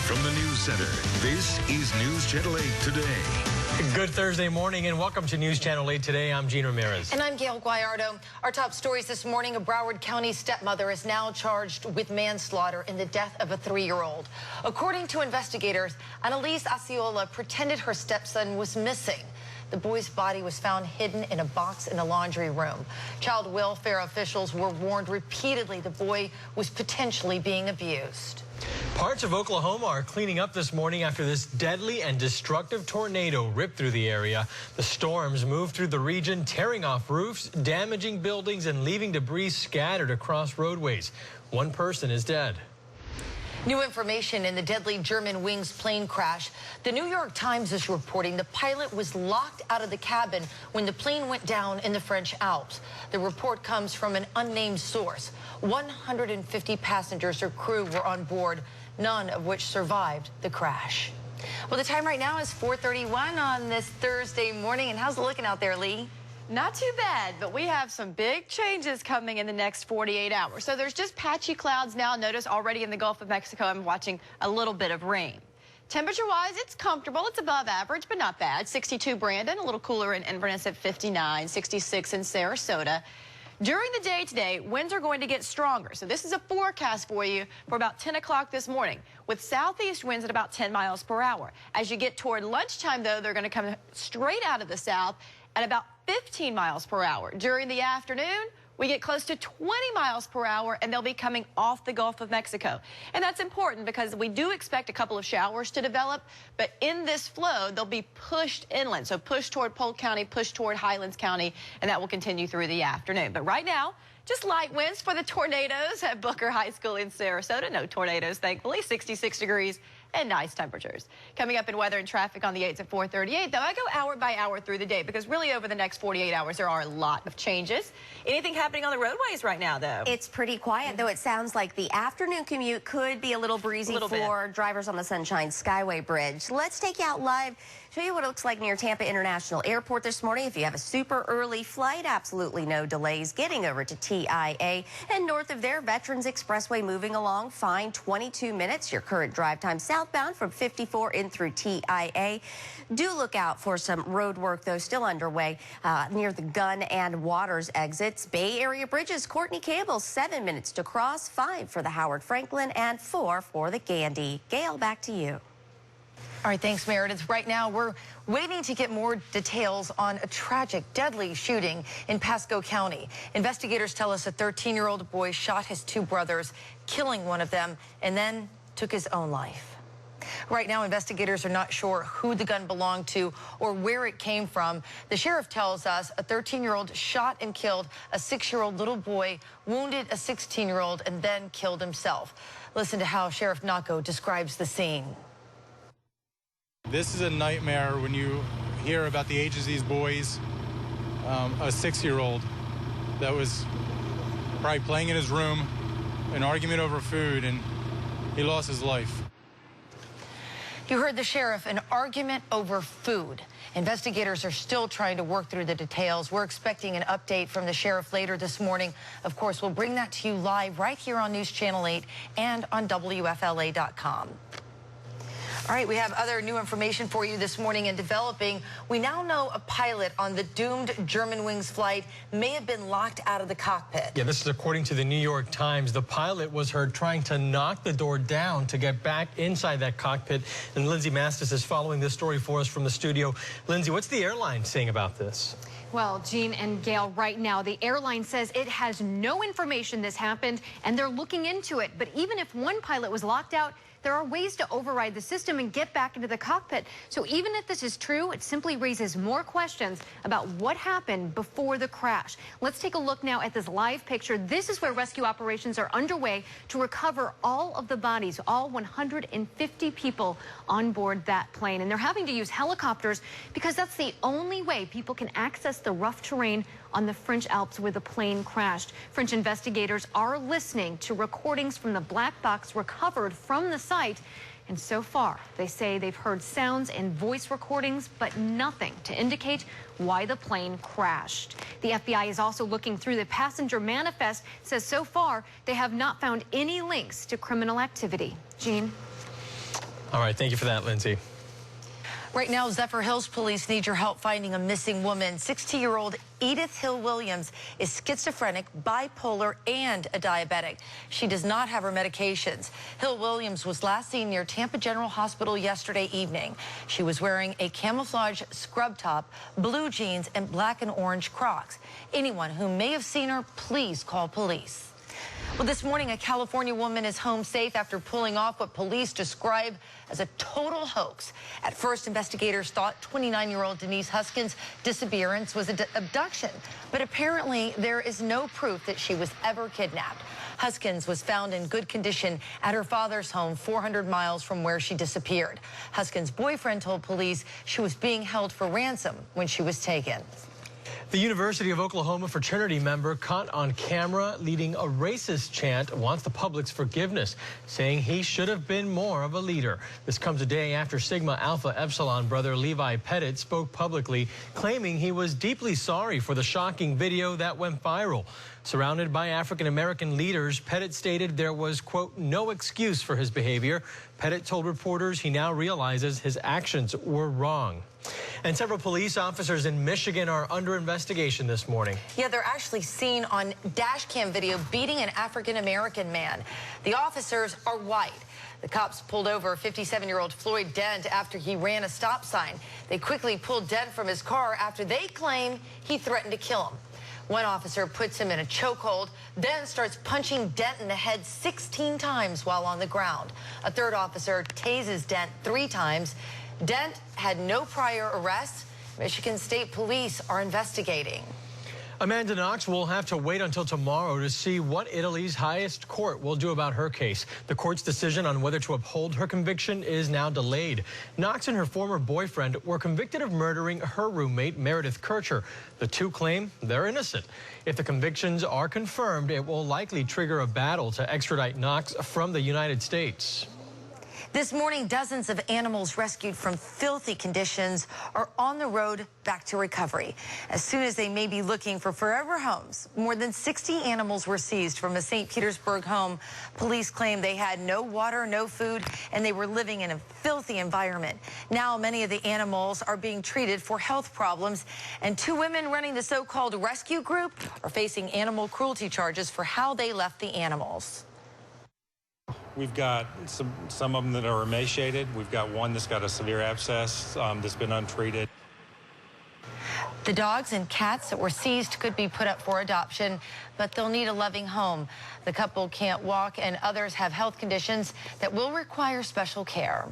From the News Center, this is News Channel 8 Today. Good Thursday morning and welcome to News Channel 8 Today. I'm Gene Ramirez. And I'm Gail Guayardo. Our top stories this morning: a Broward County stepmother is now charged with manslaughter in the death of a 3-year-old. According to investigators, Annalise Osceola pretended her stepson was missing. The boy's body was found hidden in a box in the laundry room. Child welfare officials were warned repeatedly the boy was potentially being abused. Parts of Oklahoma are cleaning up this morning after this deadly and destructive tornado ripped through the area. The storms moved through the region, tearing off roofs, damaging buildings, and leaving debris scattered across roadways. One person is dead. New information in the deadly German wings plane crash. The New York Times is reporting the pilot was locked out of the cabin when the plane went down in the French Alps. The report comes from an unnamed source. 150 passengers or crew were on board, none of which survived the crash. Well, the time right now is 4:31 on this Thursday morning. And how's it looking out there, Lee? Not too bad, but we have some big changes coming in the next 48 hours. So there's just patchy clouds now. Notice already in the Gulf of Mexico, I'm watching a little bit of rain. Temperature-wise, it's comfortable. It's above average, but not bad. 62 Brandon, a little cooler in Inverness at 59, 66 in Sarasota. During the day today, winds are going to get stronger. So this is a forecast for you for about 10 o'clock this morning, with southeast winds at about 10 miles per hour. As you get toward lunchtime, though, they're going to come straight out of the south at about 15 miles per hour. During the afternoon, we get close to 20 miles per hour, and they'll be coming off the Gulf of Mexico. And that's important because we do expect a couple of showers to develop, but in this flow, they'll be pushed inland. So push toward Polk County, push toward Highlands County, and that will continue through the afternoon. But right now, just light winds for the tornadoes at Booker High School in Sarasota. No tornadoes, thankfully. 66 degrees and nice temperatures. Coming up in weather and traffic on the 8s at 4:38, though I go hour by hour through the day because really over the next 48 hours there are a lot of changes. Anything happening on the roadways right now, though? It's pretty quiet, though it sounds like the afternoon commute could be a little breezy for drivers on the Sunshine Skyway Bridge. Let's take you out live, show you what it looks like near Tampa International Airport this morning. If you have a super early flight, absolutely no delays getting over to TIA. And north of there, Veterans Expressway moving along fine, 22 minutes. Your current drive time southbound from 54 in through TIA. Do look out for some road work, though, still underway near the Gunn and Waters exits. Bay Area bridges, Courtney Campbell, 7 minutes to cross, 5 for the Howard Franklin, and 4 for the Gandy. Gail, back to you. All right, thanks, Meredith. Right now, we're waiting to get more details on a tragic, deadly shooting in Pasco County. Investigators tell us a 13-year-old boy shot his 2 brothers, killing one of them, and then took his own life. Right now, investigators are not sure who the gun belonged to or where it came from. The sheriff tells us a 13-year-old shot and killed a 6-year-old little boy, wounded a 16-year-old, and then killed himself. Listen to how Sheriff Naco describes the scene. This is a nightmare when you hear about the ages of these boys. A 6-year-old that was probably playing in his room, an argument over food, and he lost his life. You heard the sheriff, an argument over food. Investigators are still trying to work through the details. We're expecting an update from the sheriff later this morning. Of course, we'll bring that to you live right here on News Channel 8 and on WFLA.com. All right, we have other new information for you this morning in developing. We now know a pilot on the doomed Germanwings flight may have been locked out of the cockpit. Yeah, this is according to the New York Times. The pilot was heard trying to knock the door down to get back inside that cockpit. And Lindsay Mastis is following this story for us from the studio. Lindsay, what's the airline saying about this? Well, Gene and Gail, right now, the airline says it has no information this happened, and they're looking into it. But even if one pilot was locked out, there are ways to override the system and get back into the cockpit. So even if this is true, it simply raises more questions about what happened before the crash. Let's take a look now at this live picture. This is where rescue operations are underway to recover all of the bodies, all 150 people on board that plane. And they're having to use helicopters because that's the only way people can access the rough terrain on the French Alps where the plane crashed. French investigators are listening to recordings from the black box recovered from the site. And so far, they say they've heard sounds and voice recordings, but nothing to indicate why the plane crashed. The FBI is also looking through the passenger manifest. It says so far, they have not found any links to criminal activity. Gene? All right, thank you for that, Lindsay. Right now, Zephyr Hills police need your help finding a missing woman. 60-year-old Edith Hill Williams is schizophrenic, bipolar, and a diabetic. She does not have her medications. Hill Williams was last seen near Tampa General Hospital yesterday evening. She was wearing a camouflage scrub top, blue jeans, and black and orange Crocs. Anyone who may have seen her, please call police. Well, this morning, a California woman is home safe after pulling off what police describe as a total hoax. At first, investigators thought 29-year-old Denise Huskins' disappearance was an abduction, but apparently there is no proof that she was ever kidnapped. Huskins was found in good condition at her father's home 400 miles from where she disappeared. Huskins' boyfriend told police she was being held for ransom when she was taken. The University of Oklahoma fraternity member caught on camera leading a racist chant wants the public's forgiveness, saying he should have been more of a leader. This comes a day after Sigma Alpha Epsilon brother Levi Pettit spoke publicly, claiming he was deeply sorry for the shocking video that went viral. Surrounded by African-American leaders, Pettit stated there was, quote, no excuse for his behavior. Pettit told reporters he now realizes his actions were wrong. And several police officers in Michigan are under investigation this morning. Yeah, they're actually seen on dash cam video beating an African-American man. The officers are white. The cops pulled over 57-year-old Floyd Dent after he ran a stop sign. They quickly pulled Dent from his car after they claim he threatened to kill him. One officer puts him in a chokehold, then starts punching Dent in the head 16 times while on the ground. A third officer tases Dent 3 times. Dent had no prior arrests. Michigan State Police are investigating. Amanda Knox will have to wait until tomorrow to see what Italy's highest court will do about her case. The court's decision on whether to uphold her conviction is now delayed. Knox and her former boyfriend were convicted of murdering her roommate, Meredith Kircher. The two claim they're innocent. If the convictions are confirmed, it will likely trigger a battle to extradite Knox from the United States. This morning, dozens of animals rescued from filthy conditions are on the road back to recovery. As soon as they may be looking for forever homes, more than 60 animals were seized from a St. Petersburg home. Police claim they had no water, no food, and they were living in a filthy environment. Now, many of the animals are being treated for health problems, and 2 women running the so-called rescue group are facing animal cruelty charges for how they left the animals. We've got some of them that are emaciated. We've got one that's got a severe abscess that's been untreated. The dogs and cats that were seized could be put up for adoption, but they'll need a loving home. The couple can't walk, and others have health conditions that will require special care.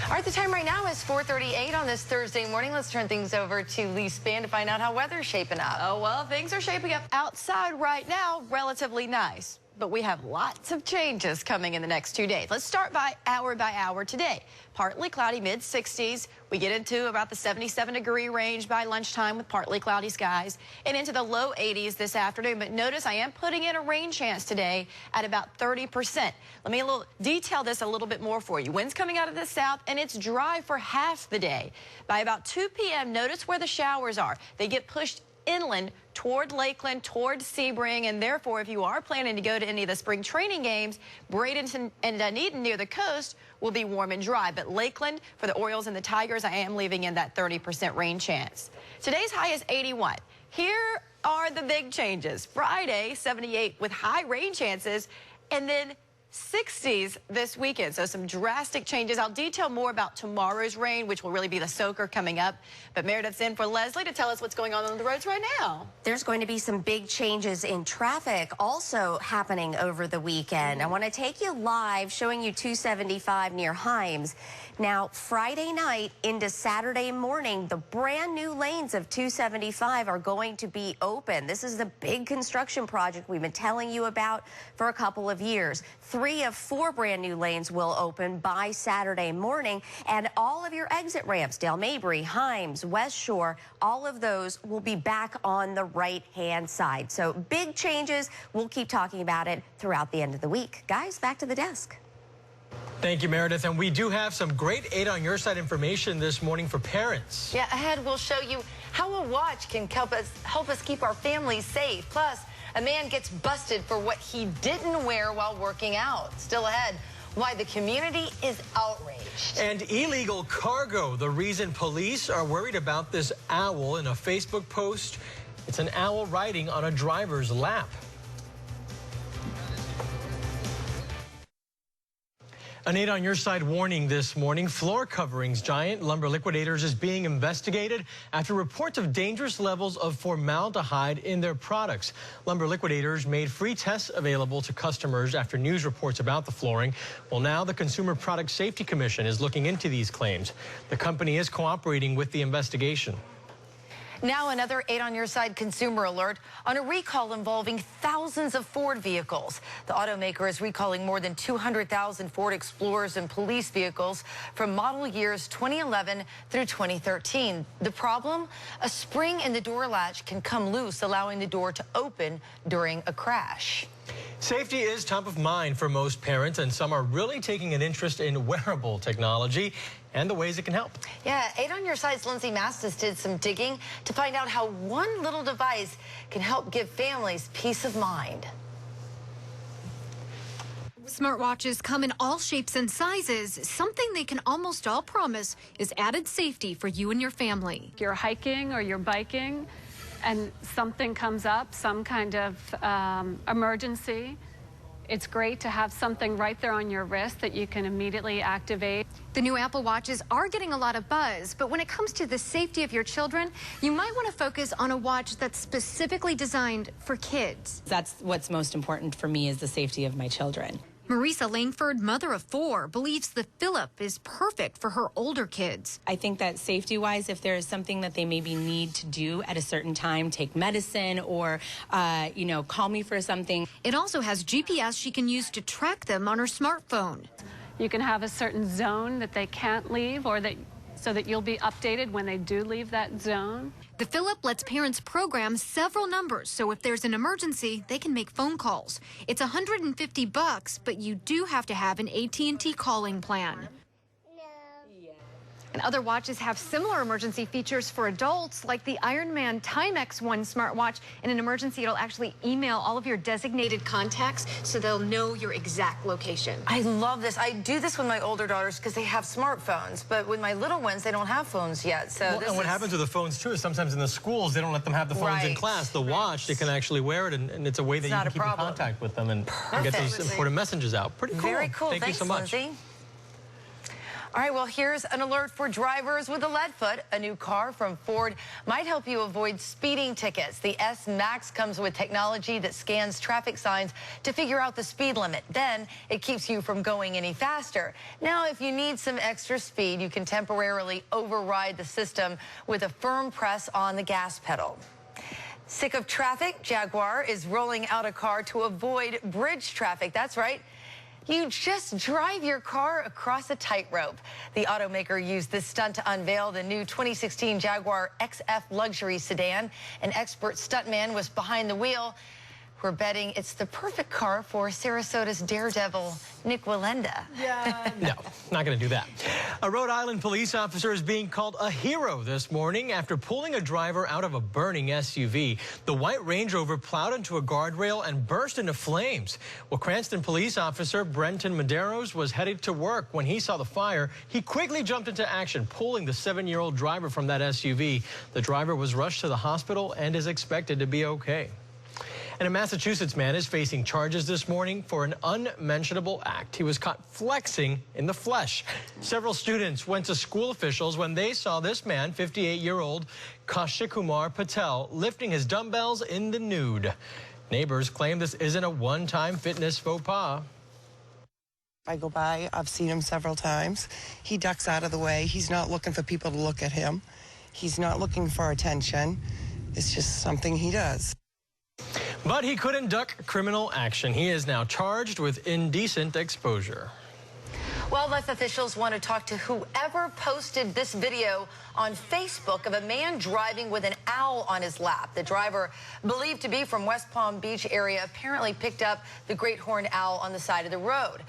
All right, the time right now is 4:38 on this Thursday morning. Let's turn things over to Lee Spann to find out how weather's shaping up. Oh, well, things are shaping up outside right now, relatively nice. But we have lots of changes coming in the next 2 days. Let's start by hour today. Partly cloudy, mid-60s. We get into about the 77-degree range by lunchtime with partly cloudy skies and into the low 80s this afternoon. But notice I am putting in a rain chance today at about 30%. Let me detail this a little bit more for you. Winds coming out of the south, and it's dry for half the day. By about 2 p.m., notice where the showers are. They get pushed inland toward Lakeland, toward Sebring, and therefore, if you are planning to go to any of the spring training games, Bradenton and Dunedin near the coast will be warm and dry. But Lakeland, for the Orioles and the Tigers, I am leaving in that 30% rain chance. Today's high is 81. Here are the big changes. Friday, 78 with high rain chances, and then 60s this weekend, so some drastic changes. I'll detail more about tomorrow's rain, which will really be the soaker coming up. But Meredith's in for Leslie to tell us what's going on the roads right now. There's going to be some big changes in traffic also happening over the weekend. I want to take you live, showing you 275 near Himes. Now, Friday night into Saturday morning, the brand new lanes of 275 are going to be open. This is the big construction project we've been telling you about for a couple of years. 3 of 4 brand new lanes will open by Saturday morning, and all of your exit ramps, Dale Mabry, Himes, West Shore, all of those will be back on the right-hand side. So big changes. We'll keep talking about it throughout the end of the week. Guys, back to the desk. Thank you, Meredith. And we do have some great Aid on Your Side information this morning for parents. Yeah, ahead we'll show you how a watch can help us keep our families safe. Plus, a man gets busted for what he didn't wear while working out. Still ahead, why the community is outraged. And illegal cargo, the reason police are worried about this owl. In a Facebook post, it's an owl riding on a driver's lap. An 8 on your side warning this morning. Floor coverings giant Lumber Liquidators is being investigated after reports of dangerous levels of formaldehyde in their products. Lumber Liquidators made free tests available to customers after news reports about the flooring. Well, now the Consumer Product Safety Commission is looking into these claims. The company is cooperating with the investigation. Now another 8 on your side consumer alert on a recall involving thousands of Ford vehicles. The automaker is recalling more than 200,000 Ford Explorers and police vehicles from model years 2011 through 2013. The problem? A spring in the door latch can come loose, allowing the door to open during a crash. Safety is top of mind for most parents, and some are really taking an interest in wearable technology and the ways it can help. Yeah, 8 on your side's Lindsay Mastis did some digging to find out how one little device can help give families peace of mind. Smartwatches come in all shapes and sizes. Something they can almost all promise is added safety for you and your family. You're hiking or you're biking and something comes up, some kind of emergency. It's great to have something right there on your wrist that you can immediately activate. The new Apple Watches are getting a lot of buzz, but when it comes to the safety of your children, you might want to focus on a watch that's specifically designed for kids. That's what's most important for me, is the safety of my children. Marisa Langford, mother of 4, believes the Philip is perfect for her older kids. I think that safety-wise, if there is something that they maybe need to do at a certain time, take medicine or, call me for something. It also has GPS she can use to track them on her smartphone. You can have a certain zone that they can't leave so that you'll be updated when they do leave that zone. The Philip lets parents program several numbers, so if there's an emergency, they can make phone calls. It's $150, but you do have to have an AT&T calling plan. And other watches have similar emergency features for adults, like the Ironman Timex One smartwatch. In an emergency, it'll actually email all of your designated contacts so they'll know your exact location. I love this. I do this with my older daughters because they have smartphones, but with my little ones, they don't have phones yet. So and what happens with the phones, too, is sometimes in the schools, they don't let them have the phones in class. The watch, they can actually wear it, and it's a way that you can keep in contact with them and get those important messages out. Pretty cool. Very cool. Thanks, you so much. Lindsay. All right, well, here's an alert for drivers with a lead foot. A new car from Ford might help you avoid speeding tickets. The S-Max comes with technology that scans traffic signs to figure out the speed limit. Then it keeps you from going any faster. Now, if you need some extra speed, you can temporarily override the system with a firm press on the gas pedal. Sick of traffic? Jaguar is rolling out a car to avoid bridge traffic. That's right. You just drive your car across a tightrope. The automaker used this stunt to unveil the new 2016 Jaguar XF luxury sedan. An expert stuntman was behind the wheel. We're betting it's the perfect car for Sarasota's daredevil, Nick Wallenda. Yeah. No, not going to do that. A Rhode Island police officer is being called a hero this morning after pulling a driver out of a burning SUV. The white Range Rover plowed into a guardrail and burst into flames. Well, Cranston police officer Brenton Medeiros was headed to work when he saw the fire. He quickly jumped into action, pulling the 7-year-old driver from that SUV. The driver was rushed to the hospital and is expected to be okay. And a Massachusetts man is facing charges this morning for an unmentionable act. He was caught flexing in the flesh. Several students went to school officials when they saw this man, 58-year-old Kaushik Patel, lifting his dumbbells in the nude. Neighbors claim this isn't a one-time fitness faux pas. I go by, I've seen him several times. He ducks out of the way. He's not looking for people to look at him. He's not looking for attention. It's just something he does. But he couldn't duck criminal action. He is now charged with indecent exposure. Wildlife officials want to talk to whoever posted this video on Facebook of a man driving with an owl on his lap. The driver, believed to be from West Palm Beach area, apparently picked up the great horned owl on the side of the road.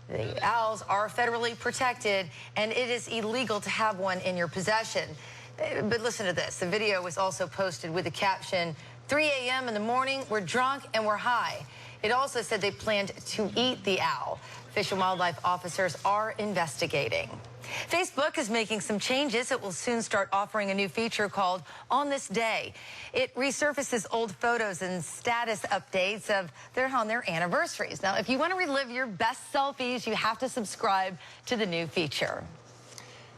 The owls are federally protected, and it is illegal to have one in your possession. But listen to this. The video was also posted with the caption, 3 a.m. in the morning, we're drunk and we're high. It also said they planned to eat the owl. Fish and Wildlife officers are investigating. Facebook is making some changes. It will soon start offering a new feature called On This Day. It resurfaces old photos and status updates on their anniversaries. Now, if you want to relive your best selfies, you have to subscribe to the new feature.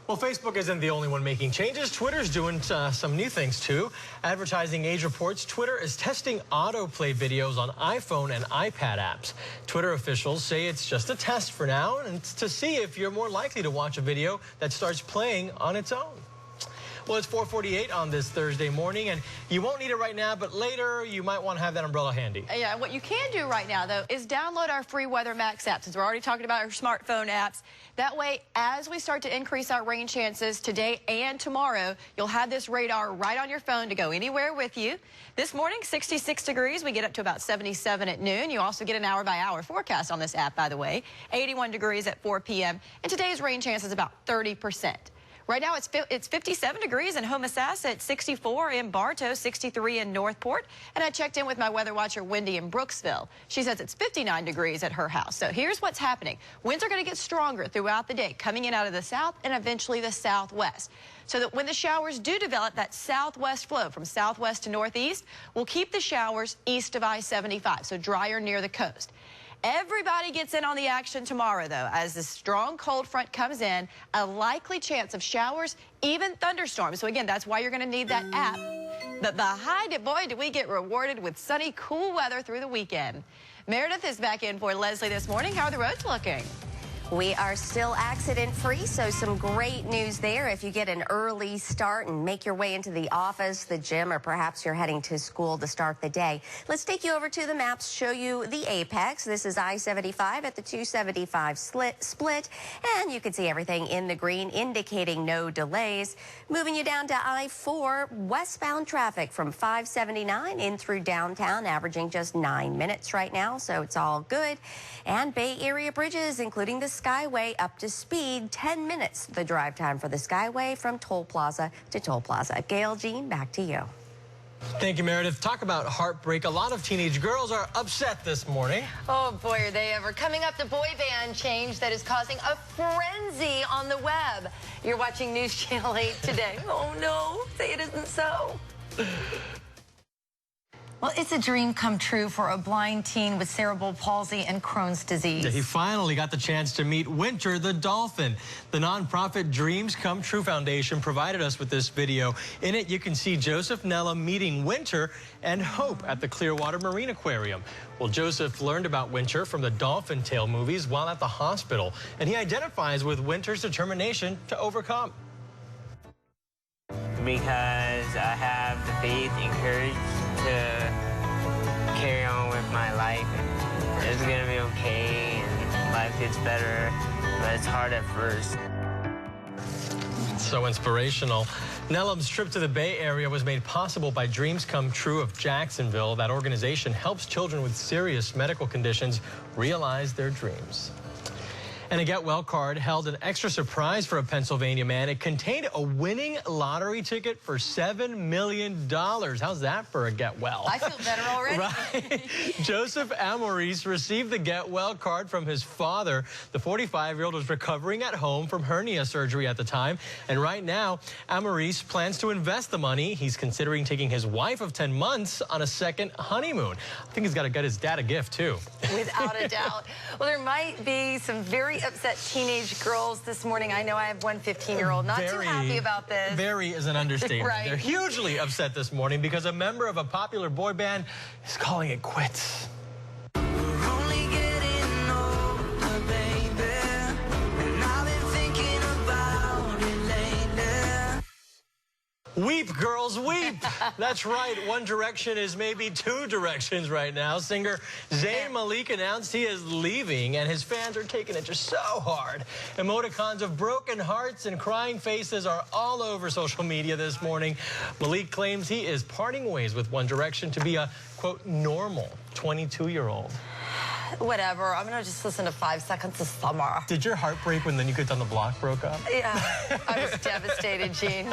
Well, Facebook isn't the only one making changes. Twitter's doing some new things, too. Advertising Age reports Twitter is testing autoplay videos on iPhone and iPad apps. Twitter officials say it's just a test for now, and it's to see if you're more likely to watch a video that starts playing on its own. Well, it's 4:48 on this Thursday morning, and you won't need it right now, but later you might want to have that umbrella handy. Yeah, what you can do right now, though, is download our free Weather Max app, since we're already talking about our smartphone apps. That way, as we start to increase our rain chances today and tomorrow, you'll have this radar right on your phone to go anywhere with you. This morning, 66 degrees. We get up to about 77 at noon. You also get an hour-by-hour forecast on this app, by the way. 81 degrees at 4 p.m. And today's rain chance is about 30%. Right now, it's 57 degrees in Homosassa, 64 in Bartow, 63 in Northport. And I checked in with my weather watcher, Wendy, in Brooksville. She says it's 59 degrees at her house. So here's what's happening. Winds are going to get stronger throughout the day, coming in out of the south and eventually the southwest. So that when the showers do develop, that southwest flow from southwest to northeast will keep the showers east of I-75, so drier near the coast. Everybody gets in on the action tomorrow, though, as the strong cold front comes in, a likely chance of showers, even thunderstorms. So, again, that's why you're going to need that app. But boy, do we get rewarded with sunny, cool weather through the weekend. Meredith is back in for Leslie this morning. How are the roads looking? We are still accident-free, so some great news there. If you get an early start and make your way into the office, the gym, or perhaps you're heading to school to start the day, let's take you over to the maps, show you the apex. This is I-75 at the 275 split, and you can see everything in the green, indicating no delays. Moving you down to I-4, westbound traffic from 579 in through downtown, averaging just 9 minutes right now, so it's all good. And Bay Area bridges, including the Skyway, up to speed, 10 minutes the drive time for the Skyway from Toll Plaza to Toll Plaza. Gail, Jean, back to you. Thank you, Meredith. Talk about heartbreak. A lot of teenage girls are upset this morning. Oh, boy, are they ever. Coming up, the boy band change that is causing a frenzy on the web. You're watching News Channel 8 today. Oh, no, say it isn't so. Well, it's a dream come true for a blind teen with cerebral palsy and Crohn's disease. Yeah, he finally got the chance to meet Winter the dolphin. The nonprofit Dreams Come True Foundation provided us with this video. In it, you can see Joseph Nella meeting Winter and Hope at the Clearwater Marine Aquarium. Well, Joseph learned about Winter from the Dolphin Tale movies while at the hospital, and he identifies with Winter's determination to overcome. Because I have the faith and courage to carry on with my life. It's gonna be okay and life gets better, but it's hard at first. So inspirational. Nelum's trip to the Bay Area was made possible by Dreams Come True of Jacksonville. That organization helps children with serious medical conditions realize their dreams. And a Get Well card held an extra surprise for a Pennsylvania man. It contained a winning lottery ticket for $7 million. How's that for a Get Well? I feel better already. Right? Joseph Amorese received the Get Well card from his father. The 45-year-old was recovering at home from hernia surgery at the time. And right now, Amorese plans to invest the money. He's considering taking his wife of 10 months on a second honeymoon. I think he's got to get his dad a gift, too. Without a doubt. Well, there might be some very upset teenage girls this morning. I know I have one 15-year-old not too happy about this. Very is an understatement. Right. They're hugely upset this morning because a member of a popular boy band is calling it quits. Weep, girls, weep. That's right. One Direction is maybe two directions right now. Singer Zayn Malik announced he is leaving, and his fans are taking it just so hard. Emoticons of broken hearts and crying faces are all over social media this morning. Malik claims he is parting ways with One Direction to be a, quote, normal 22-year-old. whatever. I'm going to just listen to 5 Seconds of Summer. Did your heart break when the New Kids on the Block broke up? Yeah, I was devastated, Gene.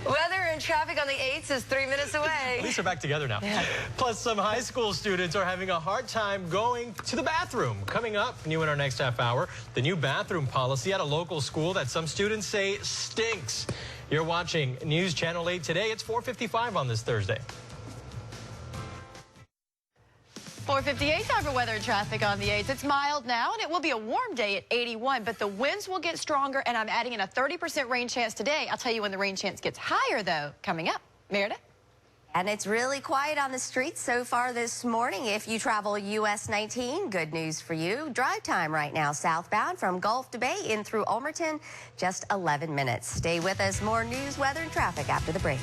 Weather and traffic on the 8s is 3 minutes away. At least they're back together now. Yeah. Plus, some high school students are having a hard time going to the bathroom. Coming up, new in our next half hour, the new bathroom policy at a local school that some students say stinks. You're watching News Channel 8 today. It's 4:55 on this Thursday. 4:58 time for weather and traffic on the 8s. It's mild now, and it will be a warm day at 81, but the winds will get stronger, and I'm adding in a 30% rain chance today. I'll tell you when the rain chance gets higher, though, coming up. Meredith? And it's really quiet on the streets so far this morning. If you travel US 19, good news for you. Drive time right now southbound from Gulf to Bay in through Ulmerton, just 11 minutes. Stay with us. More news, weather, and traffic after the break.